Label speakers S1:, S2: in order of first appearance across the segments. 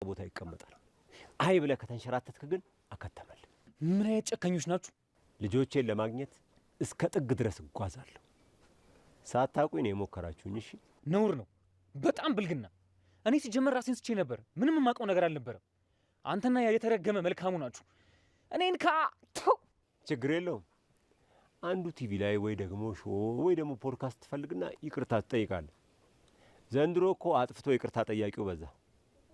S1: ቦታ ይቀመጣል አይ ብለህ ከተንሸራተትክ ግን አከተመል
S2: ምን አይጨከኙሽ ናችሁ
S1: ልጆቼን ለማግኘት እስከ ጥግ ድረስ እጓዛለሁ ሳታውቁኝ ነው የሞከራችሁኝ እሺ
S2: ነውር ነው በጣም ብልግና እኔ ሲጀመር ራሴን ስቼ ነበር ምንም ማቀው ነገር አልነበረም አንተና ያ የተረገመ መልካሙ ናችሁ እኔን
S1: ችግር የለውም አንዱ ቲቪ ላይ ወይ ደግሞ ሾው ወይ ደግሞ ፖድካስት ትፈልግና ይቅርታ ትጠይቃለህ ዘንድሮ እኮ አጥፍቶ ይቅርታ ጠያቂው በዛ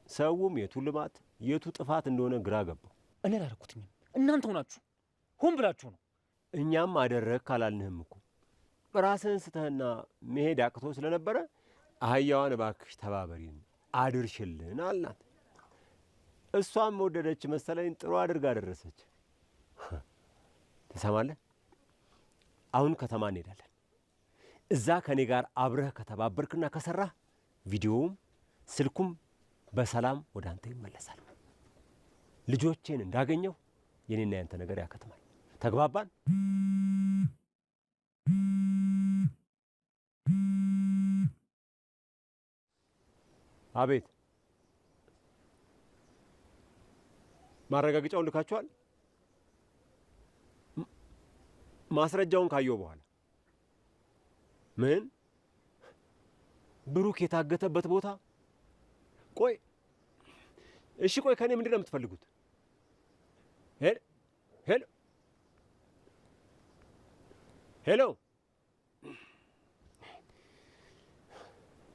S1: ሰውም የቱ ልማት የቱ ጥፋት እንደሆነ ግራ ገባው
S2: እኔ አላረኩትኝም እናንተው ናችሁ ሆን ብላችሁ ነው
S1: እኛም አደረክ አላልንህም እኮ ራስህን ስተህና መሄድ አቅቶ ስለነበረ አህያዋን እባክሽ ተባበሪን አድርሽልን አልናት እሷም ወደደች መሰለኝ ጥሩ አድርጋ ደረሰች ተሰማለህ አሁን ከተማ እንሄዳለን እዛ ከኔ ጋር አብረህ ከተባበርክና ከሰራህ ቪዲዮውም ስልኩም በሰላም ወደ አንተ ይመለሳል ልጆቼን እንዳገኘው የኔና ያንተ ነገር ያከትማል ተግባባን አቤት ማረጋገጫውን ልካችኋል ማስረጃውን ካየው በኋላ ምን ብሩክ የታገተበት ቦታ ቆይ እሺ ቆይ ከኔ ምንድነው የምትፈልጉት ሄሎ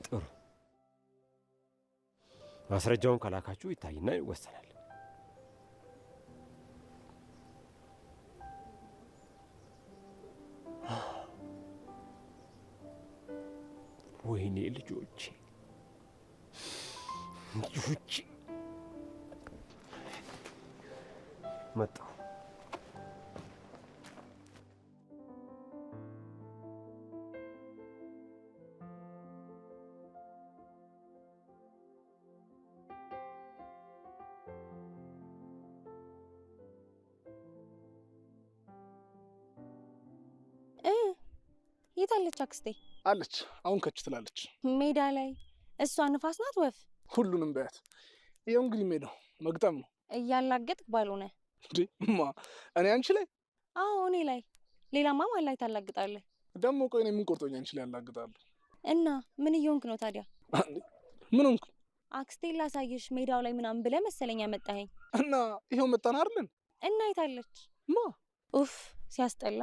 S1: ጥሩ ማስረጃውን ካላካችሁ ይታይና ይወሰናል ወይኔ ልጆቼ መጣሁ
S3: የታለች አክስቴ
S4: አለች አሁን ከች ትላለች
S3: ሜዳ ላይ እሷ ንፋስ ናት ወፍ
S4: ሁሉንም በያት ይሄው እንግዲህ ሜዳው መግጠም ነው
S3: እያላገጥክ ባልሆነ
S4: ማ እኔ አንቺ ላይ
S3: አዎ እኔ ላይ ሌላማ ማን ላይ ታላግጣለህ
S4: ደግሞ ቆይ እኔ ምን ቆርጦኝ አንቺ ላይ ያላግጣለሁ
S3: እና ምን እየሆንክ ነው ታዲያ
S4: ምን ሆንክ
S3: አክስቴ ላሳየሽ ሜዳው ላይ ምናምን ብለህ መሰለኝ ያመጣኸኝ
S4: እና ይሄው መጣን አይደል
S3: እና የታለች
S4: ማ
S3: ኡፍ ሲያስጠላ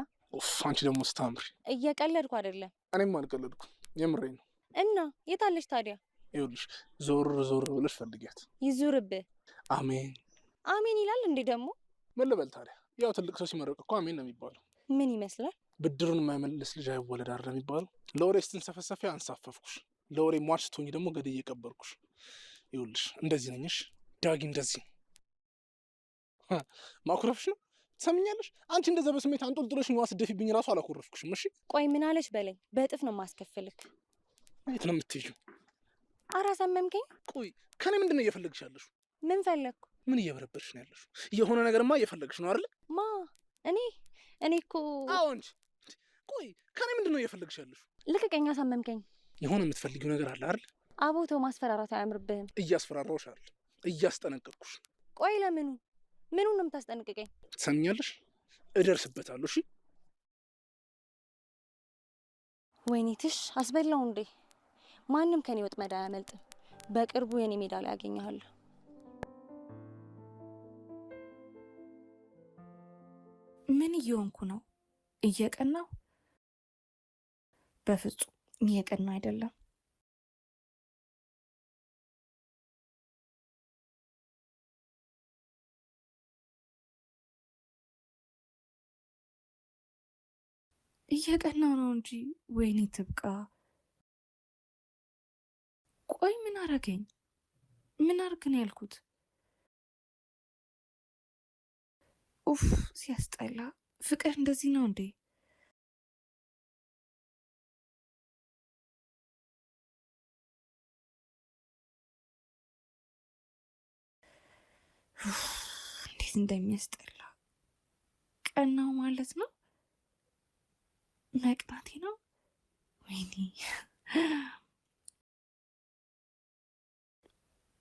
S4: አንቺ ደግሞ ስታምሪ
S3: እየቀለድኩ አይደለም
S4: እኔም አልቀለድኩም የምሬን ነው
S3: እና የታለች ታዲያ
S4: ይኸውልሽ ዞር ዞር ብለሽ ፈልጊያት
S3: ይዙርብህ
S4: አሜን
S3: አሜን ይላል እንዴ ደግሞ
S4: ምን ልበል ታዲያ ያው ትልቅ ሰው ሲመረቅ እኮ አሜን ነው የሚባለው
S3: ምን ይመስላል
S4: ብድሩን የማይመልስ ልጅ አይወለድ አይደል የሚባለው ለወሬ ስትንሰፈሰፊ አንሳፈፍኩሽ ለወሬ ሟች ስትሆኚ ደግሞ ገደይ እየቀበርኩሽ ይኸውልሽ እንደዚህ ነኝሽ ዳጊ እንደዚህ ማኩረፍሽ ነው ሰምኛለሽ አንቺ እንደዛ በስሜት አንጦልጥሎሽ ነው አስደፊብኝ ራሱ አላኮረፍኩሽም እሺ
S3: ቆይ ምን አለሽ በለኝ በእጥፍ ነው ማስከፈልክ
S4: የት ነው የምትሄጂው
S3: አራሰመምከኝ
S4: ቆይ ከኔ ምንድነው እየፈለግሽ ያለሽው
S3: ምን ፈለግኩ
S4: ምን እየበረበርሽ ነው ያለሽው የሆነ ነገርማ እየፈለግሽ ነው አይደል
S3: ማ እኔ እኮ
S4: አዎ እንጂ ቆይ ከኔ ምንድነው እየፈለግሽ ያለሽው
S3: ልቀቀኝ አሳመምከኝ
S4: የሆነ የምትፈልጊው ነገር አለ አይደል
S3: አቦቶ ማስፈራራት አያምርብህም
S4: እያስፈራራሁሽ አይደል እያስጠነቀቅኩሽ
S3: ቆይ ምኑን ነው የምታስጠነቅቀኝ
S4: ሰምኛለሽ እደርስበታለሁ እሺ
S3: ወይኔትሽ አስበላው እንዴ ማንም ከኔ ወጥመድ አያመልጥም በቅርቡ የኔ ሜዳ ላይ አገኘሃለሁ
S5: ምን እየሆንኩ ነው እየቀናው በፍጹም እየቀና አይደለም እየቀናው ነው እንጂ ወይኔ ትብቃ ቆይ ምን አረገኝ ምን አርግን ያልኩት ኡፍ ሲያስጠላ ፍቅር እንደዚህ ነው እንዴ እንዴት እንደሚያስጠላ ቀናው ማለት ነው መቅናቴ ነው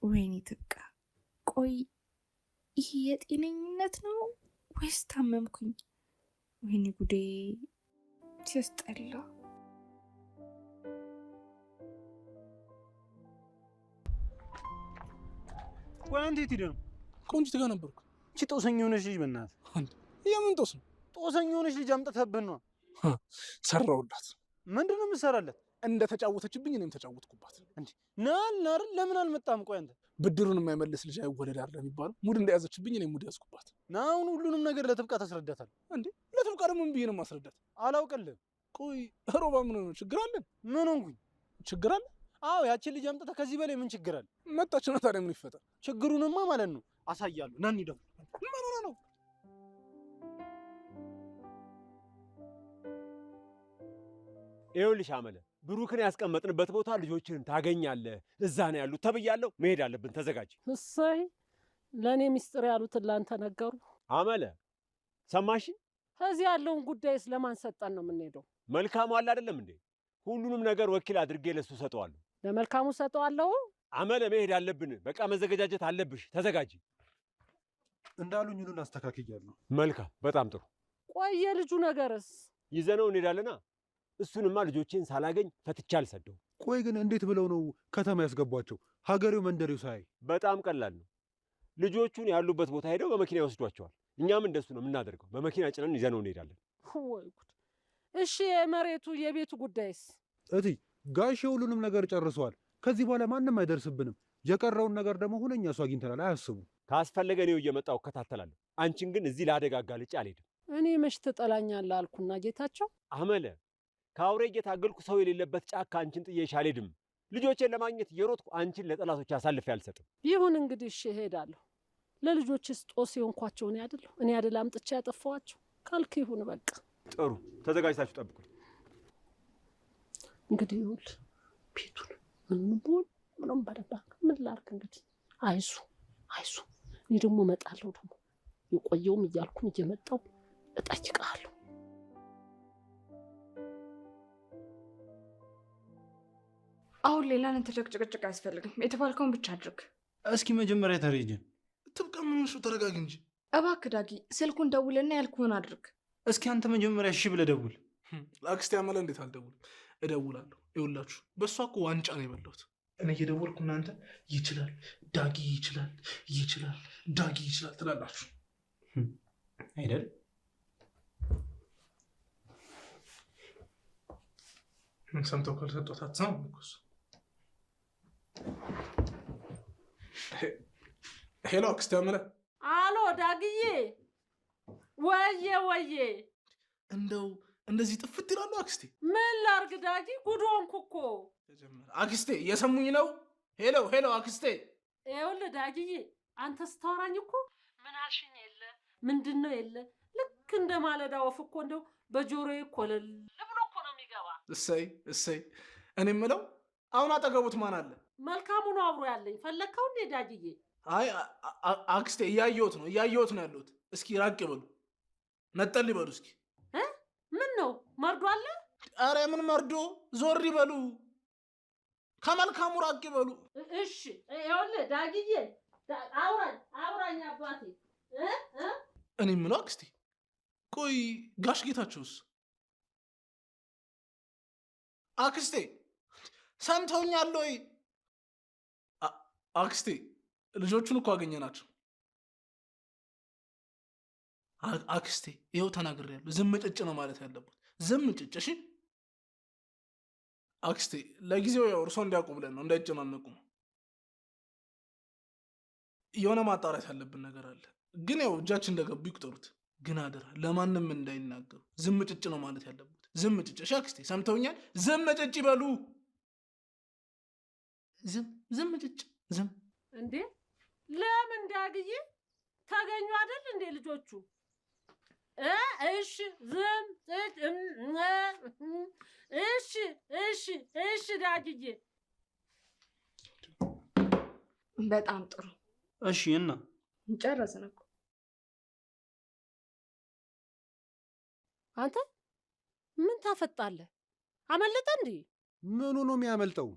S5: ወይኔ ትብቃ ቆይ ይሄ የጤነኝነት ነው ወይስ ታመምኩኝ? ወይኔ ጉዴ ሲያስጠላ።
S6: ቆይ አንተ የት ሄደህ ነው?
S4: ቆንጂት ጋር ነበርኩ።
S6: እቺ ጦሰኛ የሆነች ልጅ በእናትህ
S4: የምን ጦስ ነው?
S6: ጦሰኛ የሆነች ልጅ አምጥተህብን ነው።
S4: ሰራውላት።
S6: ምንድን ነው የምትሰራለት?
S4: እንደ ተጫወተችብኝ እኔም ተጫወትኩባት።
S6: እንዴ ናል ናር ለምን አልመጣም? ቆይ አንተ
S4: ብድሩን የማይመልስ ልጅ አይወለድ አይደል የሚባለው? ሙድ እንደያዘችብኝ እኔም ሙድ ያዝኩባት።
S6: ና አሁን ሁሉንም ነገር ለትብቃ ታስረዳታለህ
S4: እንዴ ለትብቃ ደግሞ ምን ብዬ ነው ማስረዳት?
S6: አላውቅልህም።
S4: ቆይ ሮባ ምን ነው ችግር አለን?
S6: ምን ሆንኩኝ?
S4: ችግር አለ?
S6: አዎ ያቺን ልጅ አምጥተህ ከዚህ በላይ ምን ችግር አለ?
S4: መጣች ነው ታዲያ ምን ይፈጠር?
S6: ችግሩንማ ማለት ነው አሳያለሁ። ና እንሂድ።
S4: ምን ሆነ ነው?
S1: ይኸውልሽ አመለ ብሩክን ያስቀመጥንበት ቦታ ልጆችን ታገኛለህ፣ እዛ ነው ያሉት ተብያለሁ። መሄድ አለብን፣ ተዘጋጅ።
S7: እሰይ ለእኔ ሚስጥር ያሉትን ላንተ ነገሩ።
S1: አመለ ሰማሽ?
S7: ከዚህ ያለውን ጉዳይስ ለማን ሰጠን ነው የምንሄደው?
S1: መልካሙ አለ አይደለም እንዴ? ሁሉንም ነገር ወኪል አድርጌ ለሱ ሰጠዋለሁ።
S7: ለመልካሙ ሰጠዋለሁ።
S1: አመለ መሄድ አለብን፣ በቃ መዘገጃጀት አለብሽ፣ ተዘጋጂ።
S6: እንዳሉኝ ሁሉን አስተካክያለሁ።
S1: መልካም፣ በጣም ጥሩ።
S7: ቆይ የልጁ ነገርስ?
S1: ይዘነው እንሄዳለና እሱንማ ልጆቼን ሳላገኝ ፈትቼ አልሰደው።
S8: ቆይ ግን እንዴት ብለው ነው ከተማ ያስገቧቸው? ሀገሬው መንደሬው ሳይ
S1: በጣም ቀላል ነው። ልጆቹን ያሉበት ቦታ ሄደው በመኪና ይወስዷቸዋል። እኛም እንደሱ ነው የምናደርገው። በመኪና ጭነን ይዘነው እንሄዳለን።
S7: ወይ ጉድ! እሺ የመሬቱ የቤቱ ጉዳይስ?
S8: እቴ ጋሼ ሁሉንም ነገር ጨርሰዋል። ከዚህ በኋላ ማንም አይደርስብንም። የቀረውን ነገር ደግሞ ሁነኛ እሱ አግኝተናል። አያስቡ።
S1: ካስፈለገ እኔው እየመጣሁ እከታተላለሁ። አንቺን ግን እዚህ ለአደጋ አጋልጬ አልሄድም።
S7: እኔ መች ትጠላኛለህ አልኩና ጌታቸው።
S1: አመለ ከአውሬ እየታገልኩ ሰው የሌለበት ጫካ አንቺን ጥዬሽ አልሄድም። ልጆቼን ለማግኘት እየሮጥኩ አንቺን ለጠላቶች አሳልፌ አልሰጥም።
S7: ይሁን እንግዲህ እሺ እሄዳለሁ። ለልጆችስ ጦስ የሆንኳቸው እኔ አይደለሁ? እኔ አይደል አምጥቼ ያጠፋኋቸው? ካልክ ይሁን በቃ።
S1: ጥሩ ተዘጋጅታችሁ ጠብቁኝ።
S7: እንግዲህ ይሁን ቤቱን ምንም በደባ ምን ላድርግ እንግዲህ። አይሱ እኔ ደግሞ እመጣለሁ። ደግሞ የቆየውም እያልኩኝ እየመጣሁ እጠይቅሃለሁ።
S5: አሁን ሌላ ጭቅጭቅ አያስፈልግም። የተባልከውን ብቻ አድርግ።
S6: እስኪ መጀመሪያ ተረጅን።
S4: ትብቃ ምን እሱ ተረጋግ እንጂ።
S5: እባክህ ዳጊ ስልኩን ደውልና ያልኩህን አድርግ።
S6: እስኪ አንተ መጀመሪያ እሺ ብለህ ደውል።
S4: ለአክስቴ አመለ እንዴት አልደውልም? እደውላለሁ። ይኸውላችሁ በእሷ እኮ ዋንጫ ነው የበላሁት። እኔ እየደወልኩ እናንተ ይችላል ዳጊ ይችላል ዳጊ ይችላል ትላላችሁ
S6: አይደል?
S4: ሰምተው ካልሰጧት አትሰማም እኮ እሱ። ሄሎ አክስቴ አመለ።
S7: አሎ ዳግዬ። ወዬ
S4: እንደው እንደዚህ ጥፍት ይላሉ አክስቴ?
S7: ምን ላርግ ዳጊ፣ ጉድ ሆንኩ እኮ።
S4: አክስቴ እየሰሙኝ ነው? ሄሎ አክስቴ።
S7: ይኸውልህ ዳግዬ፣ አንተ ስታወራኝ እኮ ምን አልሽኝ የለ ምንድን ነው የለ ልክ እንደ ማለዳ ወፍ እኮ እንደው በጆሮዬ ኮለል ብሎ እኮ ነው የሚገባ።
S4: እሰይ። እኔ የምለው አሁን አጠገቡት ማን አለ?
S7: መልካሙ ነው አብሮ ያለኝ። ፈለግከው እንዴ ዳግዬ?
S4: አይ አክስቴ እያየሁት ነው ያሉት። እስኪ ራቅ ይበሉ፣ ነጠል ይበሉ እስኪ።
S7: ምን ነው መርዶ አለ?
S4: አረ ምን መርዶ፣ ዞር ይበሉ፣ ከመልካሙ ራቅ ይበሉ።
S7: እሺ ይኸውልህ ዳግዬ፣ አውራኝ አባቴ።
S4: እኔ የምለው አክስቴ፣ ቆይ ጋሽ ጌታቸውስ? አክስቴ ሰምተውኛል ወይ? አክስቴ ልጆቹን እኮ አገኘናቸው። አክስቴ ይኸው ተናግሬያለሁ። ዝም ጭጭ ነው ማለት ያለበት፣ ዝም ጭጭ። እሺ አክስቴ፣ ለጊዜው ያው እርሶ እንዲያውቁ ብለን ነው፣ እንዳይጨናነቁ ነው። የሆነ ማጣራት ያለብን ነገር አለ፣ ግን ያው እጃችን እንደገቡ ይቁጠሩት። ግን አደራ ለማንም እንዳይናገሩ፣ ዝም ጭጭ ነው ማለት ያለበት፣ ዝም ጭጭ። እሺ አክስቴ ሰምተውኛል? ዝም ጭጭ ይበሉ። ዝም ጭጭ። ዝም
S7: እንዴ ለምን ዳግዬ? ታገኙ አይደል እንዴ ልጆቹ? እሺ ዝም እሺ ዳግዬ።
S5: በጣም ጥሩ።
S6: እሺ እና
S5: ጨረስን እኮ።
S7: አንተ ምን ታፈጣለህ? አመለጠ እንዴ?
S8: ምኑ ነው የሚያመልጠው?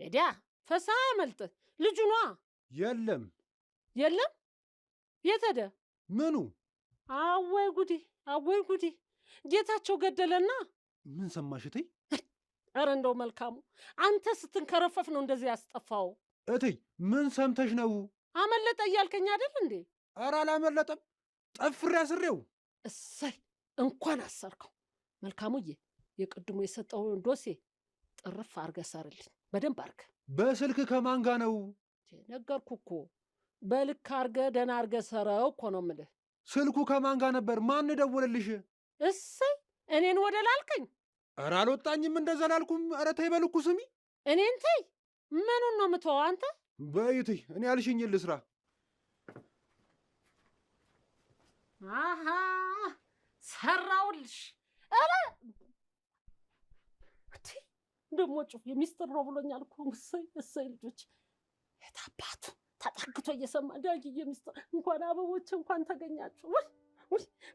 S7: ኤዲያ ፈሳ ያመልጥ ልጁ ነዋ።
S8: የለም
S7: የለም የት ሄደ?
S8: ምኑ?
S7: አወይ ጉዲ አወይ ጉዲ! ጌታቸው ገደለና።
S8: ምን ሰማሽ እቴ?
S7: ኧረ እንደው መልካሙ አንተ ስትንከረፈፍ ነው እንደዚህ ያስጠፋው።
S8: እቴ ምን ሰምተሽ ነው?
S7: አመለጠ እያልከኝ አይደል እንዴ?
S8: ኧረ አላመለጠም፣ ጠፍሬ አስሬው።
S7: እሰይ እንኳን አሰርከው። መልካሙዬ የቅድሙ የሰጠውን ዶሴ ጥርፍ አርገህ ሰርልኝ በደንብ አርገህ።
S8: በስልክ ከማን ጋ ነው?
S7: ነገርኩ እኮ በልክ አርገህ ደህና አርገህ ሰረው እኮ ነው የምልህ።
S8: ስልኩ ከማን ጋ ነበር? ማን ደወለልሽ?
S7: እሰይ እኔን ወደ ላልከኝ።
S8: ኧረ አልወጣኝም እንደዛ ላልኩም። ኧረ ተይ በልኩ ስሚ።
S7: እኔን ተይ። ምኑን ነው የምትወው አንተ?
S8: በይ እቴ እኔ ያልሽኝ ልስራ።
S7: አሃ ሰራውልሽ። ኧረ ደግሞ ጩፍ የሚስጥር ነው ብሎኛል እኮ። እሰይ እሰይ ልጆች የታባቱ ተጠግቶ እየሰማ ዳጊዬ ሚስጥር እንኳን አበቦች እንኳን ተገኛችሁ።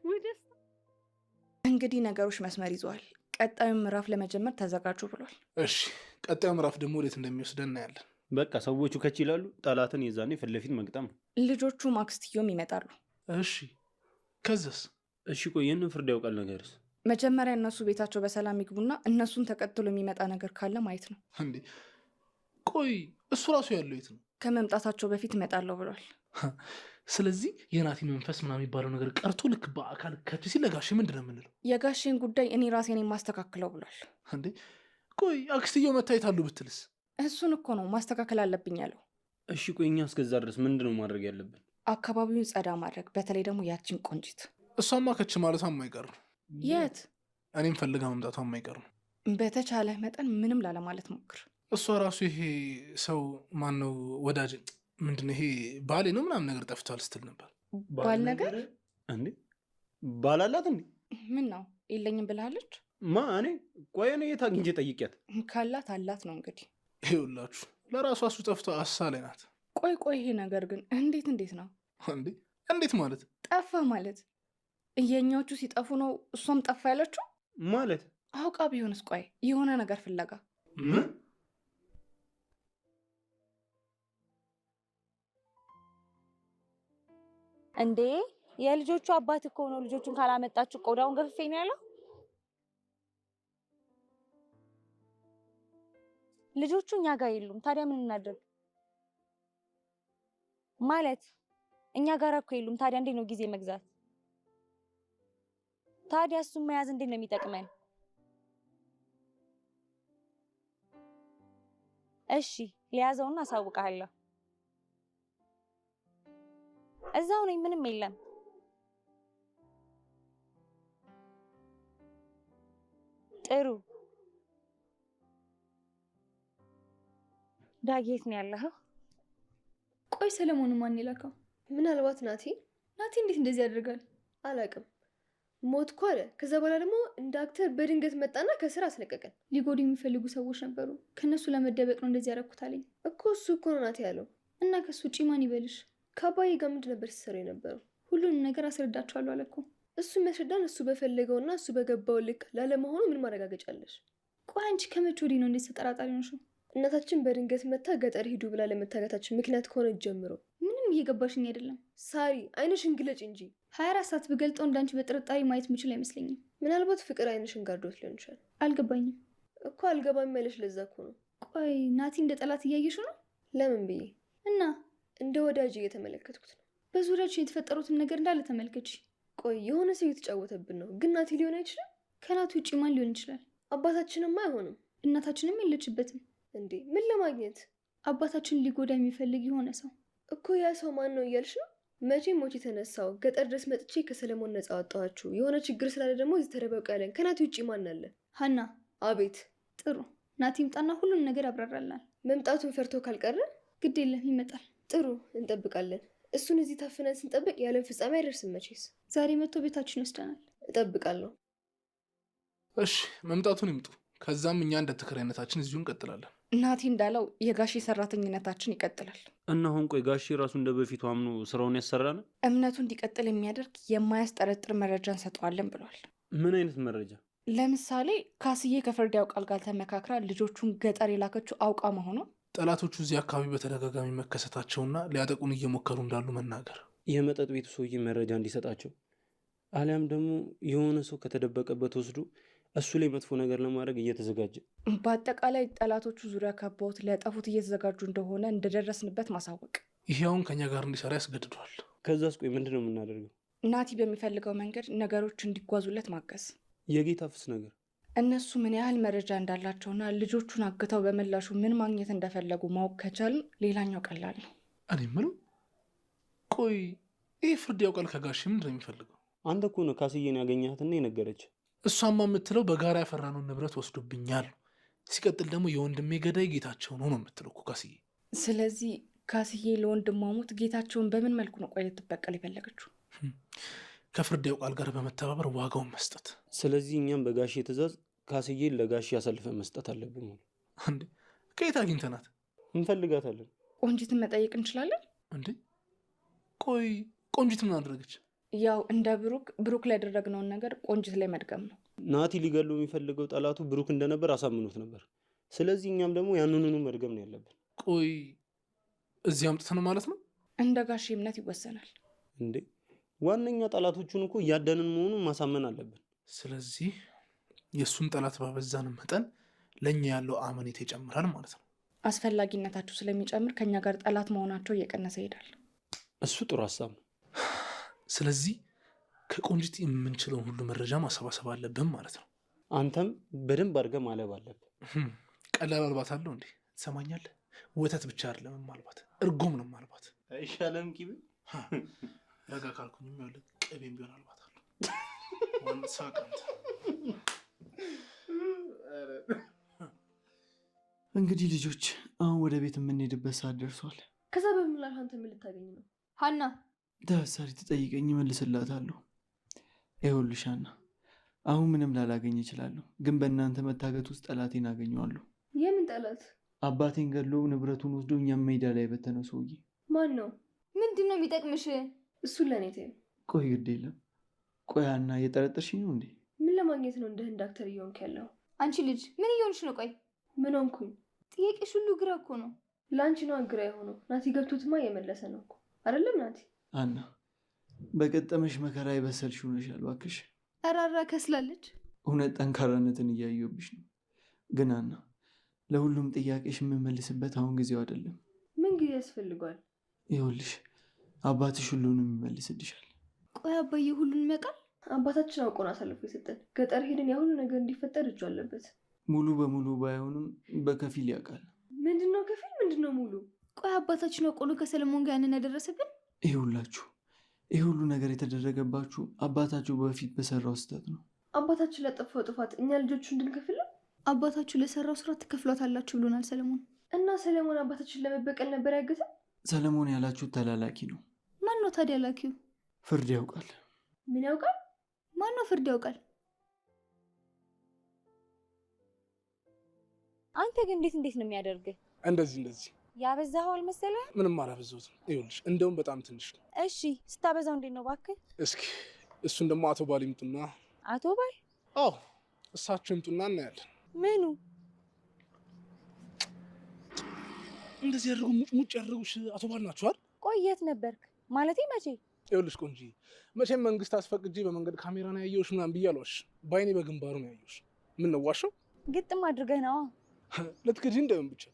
S7: ወይ ደስታ!
S5: እንግዲህ ነገሮች መስመር ይዘዋል። ቀጣዩን ምዕራፍ ለመጀመር ተዘጋጁ ብሏል።
S4: እሺ ቀጣዩ ምዕራፍ ደግሞ ወዴት እንደሚወስደን እናያለን።
S6: በቃ ሰዎቹ ከች ይላሉ። ጠላትን የዛኔ ፊት ለፊት መግጠም ነው።
S5: ልጆቹ ማክስትዮም ይመጣሉ።
S4: እሺ ከዛስ?
S6: እሺ ቆይ ይህንን ፍርድ ያውቃል ነገርስ?
S5: መጀመሪያ እነሱ ቤታቸው በሰላም ይግቡና እነሱን ተቀጥሎ የሚመጣ ነገር ካለ ማየት ነው።
S4: እንዴ ቆይ እሱ ራሱ ያለው የት ነው?
S5: ከመምጣታቸው በፊት እመጣለሁ ብሏል።
S4: ስለዚህ የናቲ መንፈስ ምናምን የሚባለው ነገር ቀርቶ ልክ በአካል ከች ሲል ለጋሼ ምንድን ነው የምንለው?
S5: የጋሼን ጉዳይ እኔ ራሴን የማስተካክለው ብሏል።
S4: እንዴ ቆይ አክስትየው መታየት አሉ ብትልስ?
S5: እሱን እኮ ነው ማስተካከል አለብኝ ያለው።
S6: እሺ ቆይ እኛ እስከዛ ድረስ ምንድን ነው ማድረግ ያለብን?
S5: አካባቢውን ጸዳ ማድረግ፣ በተለይ ደግሞ ያችን ቆንጂት።
S4: እሷማ ከች ማለቷ የማይቀር ነው።
S5: የት?
S4: እኔም ፈልጋ መምጣቷ የማይቀር ነው።
S5: በተቻለ መጠን ምንም ላለማለት ሞክር።
S4: እሷ ራሱ ይሄ ሰው ማን ነው ወዳጅ ምንድን ይሄ ባሌ ነው ምናምን ነገር ጠፍቷል ስትል ነበር።
S5: ባል ነገር
S6: እንዴ ባል አላት እንዴ?
S5: ምን ነው የለኝም ብላለች?
S6: ማ እኔ ቆይ እኔ የት አግኝቼ ጠይቂያት?
S5: ካላት አላት ነው እንግዲህ።
S4: ይኸውላችሁ ለራሷ እሱ ጠፍቶ አሳ ላይ ናት።
S5: ቆይ ይሄ ነገር ግን እንዴት ነው
S4: እንዴ? እንዴት ማለት
S5: ጠፋ ማለት? እየኛዎቹ ሲጠፉ ነው እሷም ጠፋ ያለችው
S6: ማለት?
S5: አውቃ ቢሆንስ? ቆይ የሆነ ነገር ፍለጋ
S4: ምን?
S3: እንዴ የልጆቹ አባት እኮ ነው። ልጆቹን ካላመጣችሁ ቆዳውን ገፍፌ ነው ያለው። ልጆቹ እኛ ጋር የሉም። ታዲያ ምን እናድርግ? ማለት እኛ ጋር እኮ የሉም። ታዲያ እንዴት ነው ጊዜ መግዛት? ታዲያ እሱን መያዝ እንዴት ነው የሚጠቅመን? እሺ ሊያዘውና አሳውቃለሁ። እዛው ነኝ፣ ምንም የለም። ጥሩ ዳጌት ነው ያለኸው?
S9: ቆይ ሰለሞን ማን ይላከው?
S10: ምናልባት ናቲ።
S9: ናቲ እንዴት እንደዚህ ያደርጋል?
S10: አላውቅም። ሞትኩ አለ። ከዛ በኋላ ደግሞ እንደ አክተር በድንገት መጣና ከስራ አስለቀቀን።
S9: ሊጎዱ የሚፈልጉ ሰዎች ነበሩ። ከነሱ ለመደበቅ ነው እንደዚህ ያደረኩት አለኝ
S10: እኮ። እሱ እኮ ነው ናቲ ያለው።
S9: እና ከሱ ውጪ ማን ይበልሽ?
S10: ከአባዬ ጋር ምንድን ነበር ሲሰሩ የነበረው?
S9: ሁሉንም ነገር አስረዳቸዋለሁ አለ እኮ።
S10: እሱ የሚያስረዳን እሱ በፈለገውና እሱ በገባው ልክ ላለመሆኑ ምን ማረጋገጫ አለሽ?
S9: ቆይ አንቺ ከመቼ ወዲህ ነው እንደዚህ ተጠራጣሪ ነሽ?
S10: እናታችን በድንገት መታ ገጠር ሂዱ ብላ ለመታገታችን ምክንያት ከሆነ ጀምሮ
S9: ምንም እየገባሽኝ አይደለም።
S10: ሳሪ አይንሽን ግለጭ እንጂ።
S9: 24 ሰዓት ብገልጠው እንዳንቺ በጥርጣሬ ማየት የምችል አይመስለኝም።
S10: ምናልባት ፍቅር አይንሽን ጋርዶት ሊሆን ይችላል።
S9: አልገባኝም
S10: እኮ። አልገባም ያለሽ ለዛ እኮ ነው።
S9: ቆይ ናቲ እንደ ጠላት እያየሽው ነው?
S10: ለምን ብዬ
S9: እና
S10: እንደ ወዳጅ እየተመለከትኩት ነው።
S9: በዙሪያችን የተፈጠሩትን ነገር እንዳለ ተመልከች።
S10: ቆይ የሆነ ሰው እየተጫወተብን ነው። ግን ናቲ ሊሆን አይችልም።
S9: ከናቲ ውጭ ማን ሊሆን ይችላል?
S10: አባታችንማ አይሆንም።
S9: እናታችንም የለችበትም።
S10: እንዴ ምን ለማግኘት?
S9: አባታችን ሊጎዳ የሚፈልግ የሆነ ሰው
S10: እኮ። ያ ሰው ማን ነው እያልሽ ነው? መቼ ሞት የተነሳው ገጠር ድረስ መጥቼ ከሰለሞን ነፃ አወጣኋችሁ። የሆነ ችግር ስላለ ደግሞ እዚህ ተደበቁ ያለን ከናቲ ውጭ ማን አለ?
S9: ሀና።
S10: አቤት።
S9: ጥሩ ናቲ ይምጣና ሁሉን ነገር ያብራራልናል።
S10: መምጣቱን ፈርቶ ካልቀረ
S9: ግድ የለም ይመጣል።
S10: ጥሩ እንጠብቃለን። እሱን እዚህ ታፍነን ስንጠብቅ የዓለም ፍጻሜ አይደርስም መቼስ።
S9: ዛሬ መጥቶ ቤታችን ይወስደናል።
S10: እጠብቃለሁ።
S4: እሺ መምጣቱን ይምጡ። ከዛም እኛ እንደ ተከራይነታችን እዚሁ እንቀጥላለን።
S5: ናቲ እንዳለው የጋሼ ሰራተኝነታችን ይቀጥላል።
S6: እና አሁን ቆይ ጋሼ ራሱ እንደ በፊቱ አምኖ ስራውን ያሰራናል?
S5: እምነቱ እንዲቀጥል የሚያደርግ የማያስጠረጥር መረጃ እንሰጠዋለን ብሏል።
S6: ምን አይነት መረጃ?
S5: ለምሳሌ ካስዬ ከፍርድ ያውቃል ጋር ተመካክራ ልጆቹን ገጠር የላከችው አውቃ መሆኗ።
S4: ጠላቶቹ እዚህ አካባቢ በተደጋጋሚ መከሰታቸውና ሊያጠቁን እየሞከሩ እንዳሉ መናገር።
S6: የመጠጥ ቤቱ ሰውዬ መረጃ እንዲሰጣቸው አሊያም ደግሞ የሆነ ሰው ከተደበቀበት ወስዶ እሱ ላይ መጥፎ ነገር ለማድረግ እየተዘጋጀ።
S5: በአጠቃላይ ጠላቶቹ ዙሪያ ከበውት ሊያጠፉት እየተዘጋጁ እንደሆነ እንደደረስንበት ማሳወቅ።
S4: ይሄ አሁን ከኛ ጋር እንዲሰራ ያስገድደዋል።
S6: ከዛስ ቆይ ምንድን ነው የምናደርገው?
S5: ናቲ በሚፈልገው መንገድ ነገሮች እንዲጓዙለት ማገዝ።
S6: የጌታ ፍስ ነገር
S5: እነሱ ምን ያህል መረጃ እንዳላቸውና ልጆቹን አግተው በምላሹ ምን ማግኘት እንደፈለጉ ማወቅ ከቻልን ሌላኛው ቀላል ነው።
S4: እኔ የምለው ቆይ ይህ ፍርድ ያውቃል ከጋሽ ምንድን ነው የሚፈልገው?
S6: አንተ እኮ ነው ካስዬን ያገኘሃትና የነገረች።
S4: እሷማ የምትለው በጋራ ያፈራነውን ንብረት ወስዶብኛል፣ ሲቀጥል ደግሞ የወንድሜ ገዳይ ጌታቸው ነው ነው የምትለው እኮ ካስዬ።
S5: ስለዚህ ካስዬ ለወንድሟ ሞት ጌታቸውን በምን መልኩ ነው ቆይ ልትበቀል የፈለገችው?
S4: ከፍርድ ያውቃል ጋር በመተባበር ዋጋውን መስጠት።
S6: ስለዚህ እኛም በጋሼ ትእዛዝ ካስዬን ለጋሼ አሳልፈን መስጠት አለብን።
S4: እንዴ ከየት አግኝተናት?
S6: እንፈልጋታለን።
S5: ቆንጂትን መጠየቅ እንችላለን።
S4: እንዴ ቆይ ቆንጂት ምን አደረገች?
S5: ያው እንደ ብሩክ ላይ ያደረግነውን ነገር ቆንጂት ላይ መድገም ነው።
S6: ናቲ ሊገሉ የሚፈልገው ጠላቱ ብሩክ እንደነበር አሳምኖት ነበር። ስለዚህ እኛም ደግሞ ያንኑኑ መድገም ነው ያለብን።
S4: ቆይ እዚህ አምጥተን ማለት ነው?
S5: እንደ ጋሼ እምነት ይወሰናል።
S6: እንዴ ዋነኛ ጠላቶቹን እኮ እያደንን መሆኑን ማሳመን አለብን።
S4: ስለዚህ የእሱን ጠላት ባበዛን መጠን ለእኛ ያለው አመኔታ ይጨምራል ማለት ነው።
S5: አስፈላጊነታቸው ስለሚጨምር ከኛ ጋር ጠላት መሆናቸው እየቀነሰ ይሄዳል።
S6: እሱ ጥሩ ሀሳብ ነው።
S4: ስለዚህ ከቆንጂት የምንችለውን ሁሉ መረጃ ማሰባሰብ አለብን ማለት ነው።
S6: አንተም በደንብ አድርገህ ማለብ አለብን።
S4: ቀላል አልባት አለው እንዴ? ትሰማኛለህ? ወተት ብቻ አይደለም ማልባት፣ እርጎም ነው ማልባት።
S6: አይሻለም? ቂቤ
S4: ረጋ ካልኩኝ የሚያውልቅ ቅቤም ቢሆን አልባታለሁ። ዋን ሳቀንት
S11: እንግዲህ ልጆች አሁን ወደ ቤት የምንሄድበት ሰዓት ደርሷል።
S10: ከዛ በምላሽ አንተ ምን ልታገኝ ነው? ሀና
S11: ዳሳሪ ትጠይቀኝ እመልስላታለሁ። ይኸውልሽ ሀና አሁን ምንም ላላገኝ እችላለሁ፣ ግን በእናንተ መታገት ውስጥ ጠላቴን አገኘዋለሁ።
S10: የምን ጠላት?
S11: አባቴን ገድሎ ንብረቱን ወስዶ እኛም ሜዳ ላይ በተነው ሰውዬ።
S10: ማን ነው? ምንድን ነው የሚጠቅምሽ? እሱን ለእኔ ተይው።
S11: ቆይ ግድ የለም። ቆይ ሀና እየጠረጠርሽኝ ነው እንዴ?
S10: ምን ለማግኘት ነው እንደ ህንድ አክተር እየሆንክ ያለው?
S9: አንቺ ልጅ ምን እየሆንሽ ነው? ቆይ
S10: ምን ሆንኩኝ?
S9: ጥያቄሽ ሁሉ ግራ እኮ ነው።
S10: ለአንቺ ነው ግራ የሆነው። ናቲ ገብቶትማ እየመለሰ ነው እኮ አይደለም? ናቲ
S11: ሀና በገጠመሽ መከራ የበሰልሽ ሆነሻል። እባክሽ
S9: አራራ ከስላለች።
S11: እውነት ጠንካራነትን እያየሁብሽ ነው። ግን ሀና ለሁሉም ጥያቄሽ የምመልስበት አሁን ጊዜው አይደለም።
S10: ምን ጊዜ ያስፈልጓል?
S11: ይኸውልሽ አባትሽ ሁሉንም ይመልስልሻል።
S9: ቆይ አባዬ ሁሉንም ያውቃል?
S10: አባታችን አውቆ ነው አሳልፎ የሰጠን። ገጠር ሄደን ያሁሉ ነገር እንዲፈጠር እጁ አለበት።
S11: ሙሉ በሙሉ ባይሆንም በከፊል ያውቃል።
S10: ምንድነው ከፊል? ምንድነው ሙሉ?
S9: ቆይ አባታችን አውቆ ነው ከሰለሞን ጋር ያንን ያደረሰብን?
S11: ይኸውላችሁ ይህ ሁሉ ነገር የተደረገባችሁ አባታችሁ በፊት በሰራው ስህተት ነው።
S10: አባታችን ላጠፋው ጥፋት እኛ ልጆቹ እንድንከፍል?
S9: አባታችሁ ለሰራው ስራ ትከፍሏታላችሁ ብሎናል ሰለሞን።
S10: እና ሰለሞን አባታችን ለመበቀል ነበር ያገተን?
S11: ሰለሞን ያላችሁት ተላላኪ ነው።
S9: ማን ነው ታዲያ ላኪው?
S11: ፍርድ ያውቃል።
S10: ምን ያውቃል?
S9: ማን ነው ፍርድ ያውቃል?
S3: አንተ ግን እንዴት ነው የሚያደርግህ?
S4: እንደዚህ
S3: ያበዛኸው አልመሰለህ?
S4: ምንም አላበዛሁትም። ይኸውልሽ እንደውም በጣም ትንሽ ነው።
S3: እሺ ስታበዛው እንዴት ነው እባክህ?
S4: እስኪ እሱን ደግሞ አቶ ባል ይምጡና።
S3: አቶ ባል?
S4: አዎ እሳቸው ይምጡና እናያለን።
S3: ምኑ
S4: እንደዚህ ያደርጉ ሙጭ ያደርጉሽ አቶ ባል ናቸው አይደል?
S3: ቆይ የት ነበርክ? ማለቴ መቼ?
S4: ይኸውልሽ ቆንጂ መቼም መንግስት አስፈቅጄ በመንገድ ካሜራ ነው ያየሁሽ ምናምን ብዬ አልዋሽ። በአይኔ በግንባሩ ነው ያየሁሽ። ምን ነው ዋሸው?
S3: ግጥም አድርገህ ነዋ።
S4: ልትክጂ እንደምን ብቻ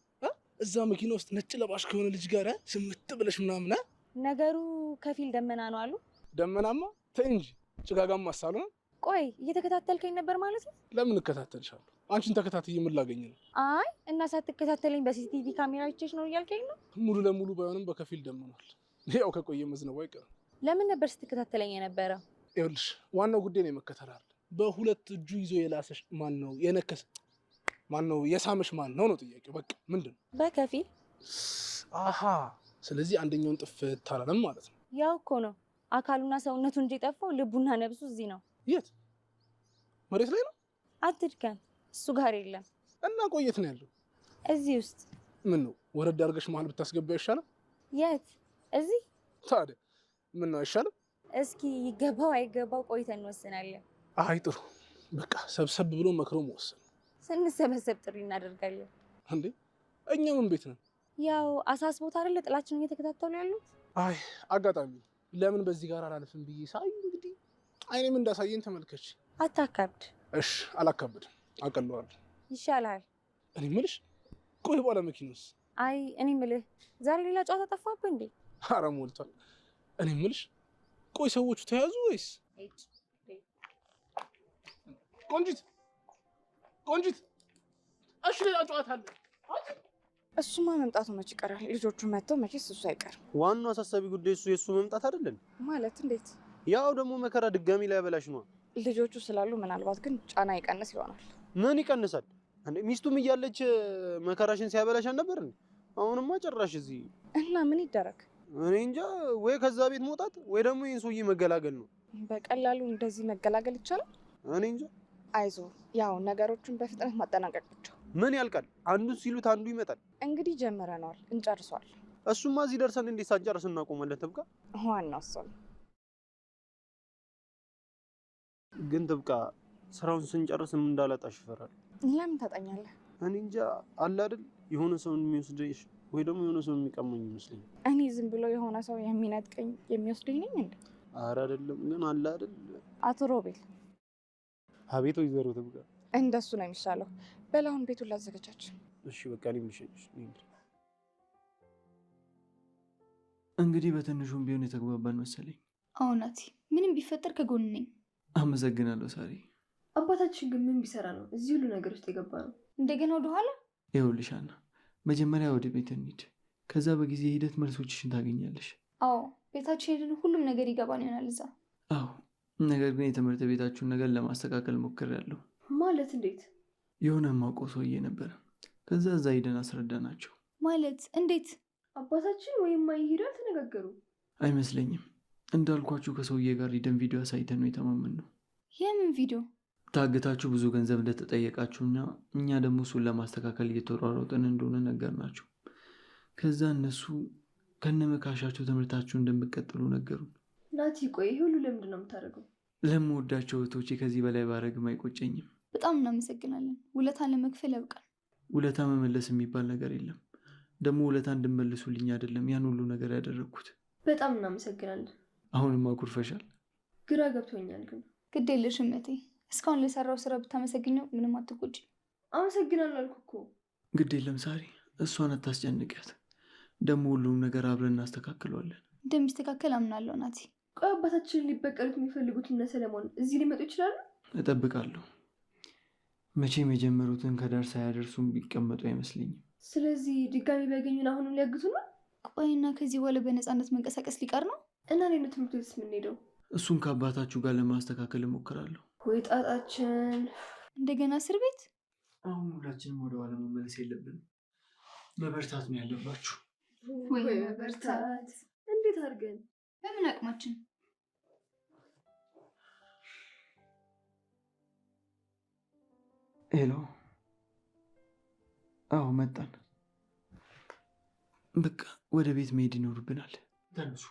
S4: እዛ መኪና ውስጥ ነጭ ለባሽ ከሆነ ልጅ ጋር ስምት ብለሽ ምናምን።
S3: ነገሩ ከፊል ደመና ነው አሉ።
S4: ደመናማ ተይ እንጂ ጭጋጋማ አሳልሆነ።
S3: ቆይ እየተከታተልከኝ ነበር ማለት ነው?
S4: ለምን እከታተልሻለሁ? አንቺን ተከታትዬ ምን ላገኝ ነው?
S3: አይ እና ሳትከታተለኝ በሲሲቲቪ ካሜራ አይቼሽ ነው እያልከኝ ነው?
S4: ሙሉ ለሙሉ ባይሆንም በከፊል ደምኗል። ያው ከቆየ መዝነቡ አይቀርም።
S3: ለምን ነበር ስትከታተለኝ የነበረው?
S4: ይኸውልሽ ዋናው ጉዳይ ነው የመከተል። በሁለት እጁ ይዞ የላሰሽ ማን ነው? የነከሰ ማን ነው? የሳመሽ ማን ነው ነው ጥያቄው። በቃ ምንድን ነው?
S3: በከፊል
S4: አሃ። ስለዚህ አንደኛውን ጥፍት ታላለም ማለት ነው።
S3: ያው እኮ ነው አካሉና ሰውነቱ እንጂ ጠፋው፣ ልቡና ነብሱ እዚህ ነው።
S4: የት? መሬት ላይ ነው።
S3: አትድከም፣ እሱ ጋር የለም።
S4: እና ቆየት ነው ያለው?
S3: እዚህ ውስጥ።
S4: ምን ነው ወረድ አድርገሽ መሀል ብታስገባው አይሻልም?
S3: የት? እዚህ።
S4: ታዲያ ምን ነው አይሻልም?
S3: እስኪ ይገባው አይገባው ቆይተን እንወስናለን።
S4: አይ ጥሩ፣ በቃ ሰብሰብ ብሎ መክሮ መወሰን።
S3: ስንሰበሰብ ጥሪ እናደርጋለን።
S4: እንዴ እኛ ምን ቤት ነን?
S3: ያው አሳስቦት አይደለ ጥላችንን እየተከታተሉ ያሉት።
S4: አይ አጋጣሚ ለምን በዚህ ጋር አላልፍም ብዬ ሳይ እንግዲህ አይኔም እንዳሳየኝ ተመልከች።
S3: አታካብድ።
S4: እሺ አላካብድም፣ አቀለዋለሁ።
S3: ይሻላል።
S4: እኔ የምልሽ ቆይ ባለ መኪናስ?
S3: አይ እኔ የምልህ ዛሬ ሌላ ጨዋታ ጠፋብህ እንዴ?
S4: ኧረ ሞልቷል። እኔ የምልሽ ቆይ ሰዎቹ ተያዙ ወይስ? ቆንጂት ቆንጂት፣ እሺ ሌላ ጨዋታ አለ።
S5: እሱማ መምጣቱ መች ይቀራል? ልጆቹ መጥተው መቼስ እሱ አይቀርም።
S6: ዋናው አሳሳቢ ጉዳይ እሱ የእሱ መምጣት አይደለም
S5: ማለት እንዴት?
S6: ያው ደግሞ መከራ ድጋሚ ላይ ያበላሽ ነው።
S5: ልጆቹ ስላሉ ምናልባት ግን ጫና ይቀንስ ይሆናል።
S6: ምን ይቀንሳል እንዴ? ሚስቱም እያለች መከራሽን ሲያበላሽ ነበር እንዴ? አሁንማ ጭራሽ እዚህ
S5: እና ምን ይደረግ?
S6: እኔ እንጃ። ወይ ከዛ ቤት መውጣት ወይ ደግሞ ይህን ሰውዬ መገላገል ነው።
S5: በቀላሉ እንደዚህ መገላገል ይቻላል?
S6: እኔ እንጃ።
S5: አይዞ፣ ያው ነገሮችን በፍጥነት ማጠናቀቅ ብቻ።
S6: ምን ያልቃል? አንዱን ሲሉት አንዱ ይመጣል።
S5: እንግዲህ ጀምረነዋል፣ እንጨርሰዋል።
S6: እሱማ እዚህ ደርሰን እንዴት ሳንጨርስ እናቆማለን? ትብቃ።
S5: ዋናው እሱ ነው።
S6: ግን ትብቃ፣ ስራውን ስንጨርስ ምን እንዳላጣሽ ይፈራል።
S5: ለምን ታጠኛለህ?
S6: እኔ እንጃ። አለ አይደል የሆነ ሰው የሚወስደሽ ወይ ደግሞ የሆነ ሰው የሚቀማኝ ይመስለኝ።
S5: እኔ ዝም ብሎ የሆነ ሰው የሚነጥቀኝ የሚወስደኝ ነኝ እንዴ?
S6: ኧረ አይደለም። ግን አለ አይደል
S5: አቶ ሮቤል።
S6: አቤት ወይዘሮ ትብቃ።
S5: እንደሱ ነው የሚሻለው። በላሁን ቤቱን ላዘጋጃች።
S6: እሺ በቃ እኔም ልሸኝሽ።
S11: እንግዲህ በትንሹም ቢሆን የተግባባን መሰለኝ።
S9: አዎ ናቲ፣ ምንም ቢፈጠር ከጎን ነኝ።
S11: አመሰግናለሁ ሳሪ።
S10: አባታችን ግን ምን ቢሰራ ነው እዚህ ሁሉ ነገር ውስጥ የገባ ነው?
S9: እንደገና ወደኋላ?
S11: ይኸውልሽ ሀና፣ መጀመሪያ ወደ ቤት እንሂድ። ከዛ በጊዜ ሂደት መልሶችሽን ታገኛለሽ።
S9: አዎ ቤታችን ሄደን ሁሉም ነገር ይገባን ይሆናል እዛ።
S11: አዎ፣ ነገር ግን የትምህርት ቤታችሁን ነገር ለማስተካከል ሞክሬያለሁ።
S10: ማለት እንዴት?
S11: የሆነ የማውቀው ሰውዬ ነበረ። ከዛ እዛ ሂደን አስረዳናቸው።
S9: ማለት እንዴት?
S10: አባታችን ወይም ማይ ሄደው ተነጋገሩ?
S11: አይመስለኝም። እንዳልኳችሁ ከሰውዬ ጋር ሂደን ቪዲዮ አሳይተን ነው የተማመንነው።
S9: የምን ቪዲዮ?
S11: ታግታችሁ ብዙ ገንዘብ እንደተጠየቃችሁና እኛ ደግሞ እሱን ለማስተካከል እየተሯሯጥን እንደሆነ ነገርናቸው። ከዛ እነሱ ከነመካሻቸው ትምህርታችሁ እንደምትቀጥሉ ነገሩ።
S10: ናቲ ቆይ ይሄ ሁሉ ለምንድን ነው የምታደርገው?
S11: ለምወዳቸው እህቶቼ ከዚህ በላይ ባረግም አይቆጨኝም።
S9: በጣም እናመሰግናለን። ውለታን ለመክፈል ያብቃል።
S11: ውለታ መመለስ የሚባል ነገር የለም። ደግሞ ውለታ እንድመልሱልኝ አይደለም ያን ሁሉ ነገር ያደረግኩት።
S10: በጣም እናመሰግናለን።
S11: አሁንማ ኩርፈሻል።
S10: ግራ ገብቶኛል ግን።
S9: ግድ የለሽም እህቴ፣ እስካሁን ለሰራው ስራ ብታመሰግኘው ምንም አትቆጪ።
S10: አመሰግናለሁ አልኩ እኮ።
S11: ግድ የለም ሳሪ፣ እሷን አታስጨንቂያት። ደግሞ ሁሉም ነገር አብረን እናስተካክለዋለን።
S9: እንደሚስተካከል አምናለሁ ናቲ።
S10: ቆይ አባታችንን ሊበቀሉት የሚፈልጉት እነ ሰለሞን እዚህ ሊመጡ ይችላሉ?
S11: እጠብቃለሁ። መቼም የጀመሩትን ከዳር ሳያደርሱም ቢቀመጡ አይመስለኝም።
S10: ስለዚህ ድጋሚ ቢያገኙን አሁንም ሊያግቱ ነው?
S9: ቆይና ከዚህ በኋላ በነፃነት መንቀሳቀስ ሊቀር ነው?
S10: እና ሌላ ትምህርት ቤትስ የምንሄደው?
S11: እሱን ከአባታችሁ ጋር ለማስተካከል እሞክራለሁ።
S10: ወይ ጣጣችን
S9: እንደገና እስር ቤት።
S11: አሁን ሁላችንም ወደ ኋላ መመለስ የለብንም። መበርታት ነው ያለባችሁ።
S9: ወይ መበርታት!
S10: እንዴት አድርገን?
S9: በምን አቅማችን?
S11: ሄሎ። አዎ መጣን። በቃ ወደ ቤት መሄድ ይኖርብናል። ተነሱ።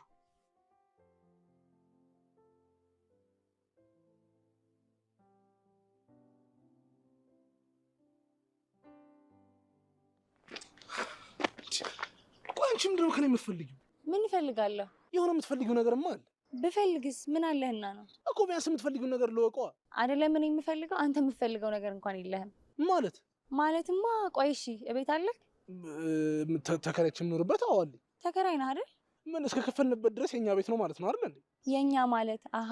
S4: ቆይ አንቺ ምንድን ነው ከእኔ የምትፈልጊው?
S3: ምን እፈልጋለሁ?
S4: የሆነ የምትፈልጊው ነገርማ አለ።
S3: ብፈልግስ ምን አለህና ነው
S4: እኮ? ቢያንስ የምትፈልጊው ነገር ልወቀዋ
S3: አይደለም? እኔ የምፈልገው አንተ የምትፈልገው ነገር እንኳን የለህም
S4: ማለት።
S3: ማለትማ ቆይ እሺ፣ እቤት አለህ?
S4: ተከራይቼ የምኖርበት? አዎ አለኝ።
S3: ተከራይ ነህ አይደል?
S4: ምን እስከ ከፈልንበት ድረስ የኛ ቤት ነው ማለት ነው አይደል እንዴ?
S3: የኛ ማለት አሃ፣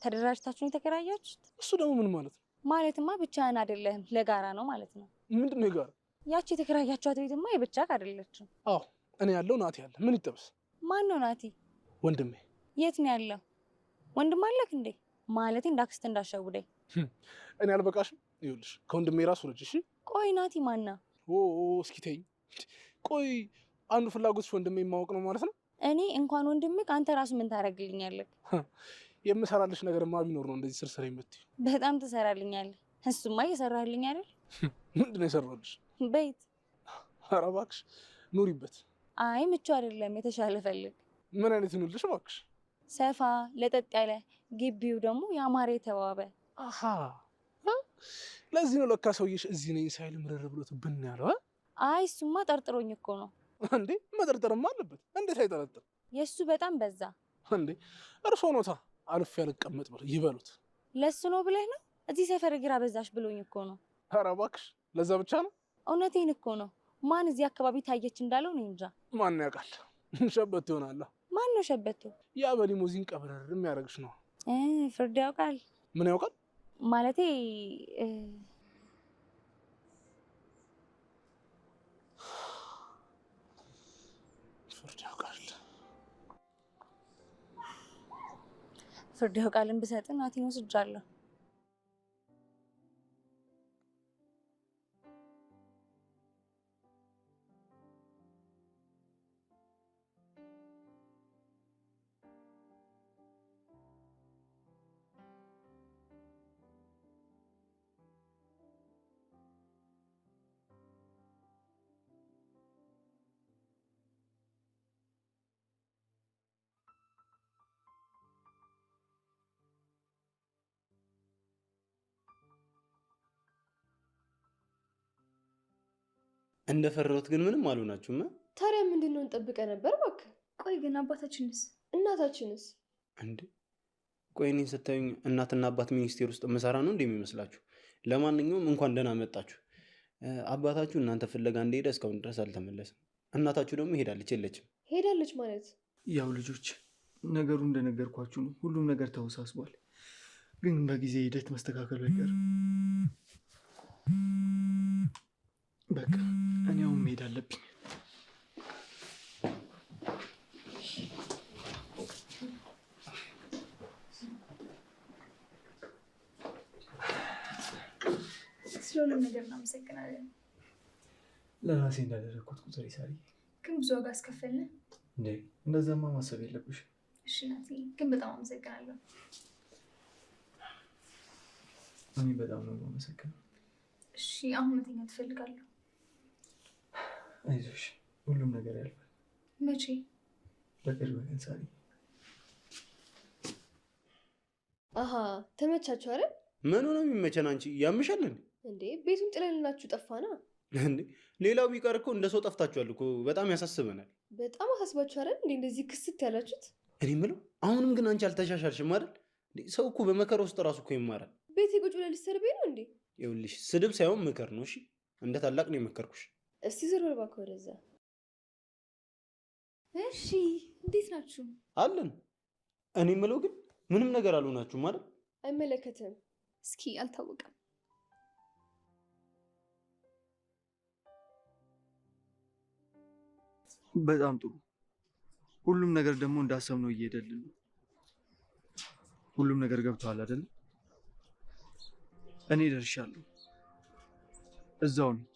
S3: ተደራጅታችሁ ነው የተከራያችሁት?
S4: እሱ ደግሞ ምን ማለት ነው?
S3: ማለትማ ብቻህን አይደለህም፣ ለጋራ ነው ማለት ነው።
S4: ምንድን ነው የጋራ?
S3: ያቺ የተከራያችኋት ቤትማ የብቻህ አይደለችም።
S4: አዎ እኔ ያለው ናቲ ያለ። ምን ይጠብስ?
S3: ማን ነው ናቲ?
S4: ወንድሜ።
S3: የት ነው ያለው? ወንድም አለክ እንዴ? ማለቴ እንዳክስት እንዳሸውደኝ።
S4: እኔ አልበቃሽም? ይኸውልሽ ከወንድሜ ራስ ውረጅ እሺ?
S3: ቆይ ናቲ ማና?
S4: እስኪ ተይኝ። ቆይ አንዱ ፍላጎትሽ ወንድሜ ማወቅ ነው ማለት ነው?
S3: እኔ እንኳን ወንድምህ አንተ ራሱ ምን ታደርግልኛለህ?
S4: የምሰራልሽ ነገርማ ቢኖር ነው እንደዚህ ስርስር የምትይው።
S3: በጣም ትሰራልኛለህ። እሱማ እየሰራልኝ አይደል?
S4: ምንድን ነው የሰራሁልሽ?
S3: ቤት።
S4: ኧረ እባክሽ ኑሪበት።
S3: አይ ምቹ አይደለም፣ የተሻለ ፈልግ።
S4: ምን አይነት ይኑልሽ እባክሽ?
S3: ሰፋ ለጠጥ ያለ፣ ግቢው ደግሞ ያማረ የተዋበ።
S4: አሃ ለዚህ ነው ለካ ሰውዬሽ እዚህ ነኝ ሳይል ምርር ብሎት ብን ያለው።
S3: አይ እሱማ ጠርጥሮኝ እኮ ነው።
S4: እንዴ መጠርጠርማ አለበት። እንዴት አይጠረጥር?
S3: የእሱ በጣም በዛ።
S4: እንዴ እርሶ ኖታ አልፌ ያልቀመጥ ብር ይበሉት።
S3: ለሱ ነው ብለህ ነው? እዚህ ሰፈር ግራ በዛሽ ብሎኝ እኮ ነው።
S4: ኧረ እባክሽ ለዛ ብቻ ነው?
S3: እውነቴን እኮ ነው። ማን እዚህ አካባቢ ታየች እንዳለው ነው እንጃ።
S4: ማን ያውቃል? ሸበቶ ይሆናል።
S3: ማን ነው ሸበቶ?
S4: ያ በሊሙዚን ቀብረር የሚያደርግሽ ነው።
S3: ፍርድ ያውቃል።
S4: ምን ያውቃል?
S3: ማለቴ
S4: ፍርድ ያውቃል።
S3: ፍርድ ያውቃልን ብሰጥ ናቲን ወስጃለሁ።
S6: እንደፈራሁት ግን ምንም አልሆናችሁም።
S10: ታዲያ ምንድነው እንጠብቀህ ነበር? እባክህ
S9: ቆይ ግን አባታችንስ
S10: እናታችንስ?
S6: እንዴ ቆይ እኔን ስታዩኝ እናትና አባት ሚኒስቴር ውስጥ የምሰራ ነው እንደሚመስላችሁ? ለማንኛውም እንኳን ደህና መጣችሁ። አባታችሁ እናንተ ፍለጋ እንደሄደ እስካሁን ድረስ አልተመለሰም። እናታችሁ ደግሞ ሄዳለች። የለችም።
S10: ሄዳለች ማለት?
S11: ያው ልጆች ነገሩ እንደነገርኳችሁ ነው። ሁሉም ነገር ተወሳስቧል፣ ግን በጊዜ ሂደት መስተካከሉ አይቀርም። በቃ እኔ አሁን መሄድ አለብኝ።
S9: ስለሁሉም ነገር እናመሰግናለን።
S11: ለራሴ እንዳደረግኩት ቁጥር ይሳሪ።
S9: ግን ብዙ ዋጋ አስከፈልን
S11: እንዴ? እንደዛማ ማሰብ የለብሽ።
S9: እሺ ናቲ፣ ግን በጣም አመሰግናለሁ።
S11: እኔ በጣም ነው የማመሰግነው።
S9: እሺ አሁን መተኛት ትፈልጋለሁ።
S11: አይዞሽ፣ ሁሉም ነገር ያልፋል።
S9: መቼ?
S11: በቅርብ ቀን ሳሪ።
S10: አሀ ተመቻችሁ አይደል?
S6: ምኑ ነው የሚመቸን? አንቺ ያምሻል
S10: እንዴ? ቤቱን ጥለንላችሁ ጠፋና
S6: እንዴ? ሌላው ቢቀር እኮ እንደ ሰው ጠፍታችኋል እኮ። በጣም ያሳስበናል።
S10: በጣም አሳስባችሁ አይደል እንዴ እንደዚህ ክስት ያላችሁት?
S6: እኔ የምለው አሁንም ግን አንቺ አልተሻሻልሽም አይደል? ሰው እኮ በመከራ ውስጥ ራሱ እኮ ይማራል።
S10: ቤቴ ቁጭ ብለህ ልትሰርበኝ ነው እንዴ?
S6: ይኸውልሽ ስድብ ሳይሆን ምክር ነው። እሺ እንደ ታላቅ ነው የመከርኩሽ።
S10: እስቲ ዞር በል እባክህ ወደዛ።
S9: እሺ እንዴት ናችሁ?
S6: አለን። እኔ የምለው ግን ምንም ነገር አልሆናችሁም አይደል?
S10: አይመለከትም።
S9: እስኪ አልታወቀም።
S11: በጣም ጥሩ። ሁሉም ነገር ደግሞ እንዳሰብነው እየሄደልን ነው። ሁሉም ነገር ገብቷል አይደል? እኔ ደርሻለሁ። እዛው ነኝ።